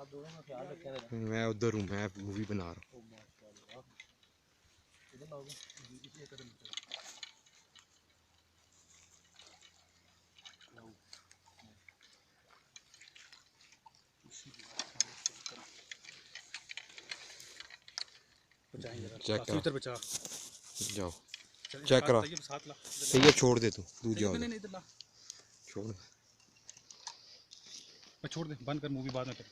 मैं उधर हूँ, मैं मूवी बना रहा हूँ। चेक करा, जाओ चेक करा। सही है, छोड़ दे तू, दूध जाओ, छोड़ दे, छोड़ दे, बंद कर मूवी, बाद में कर।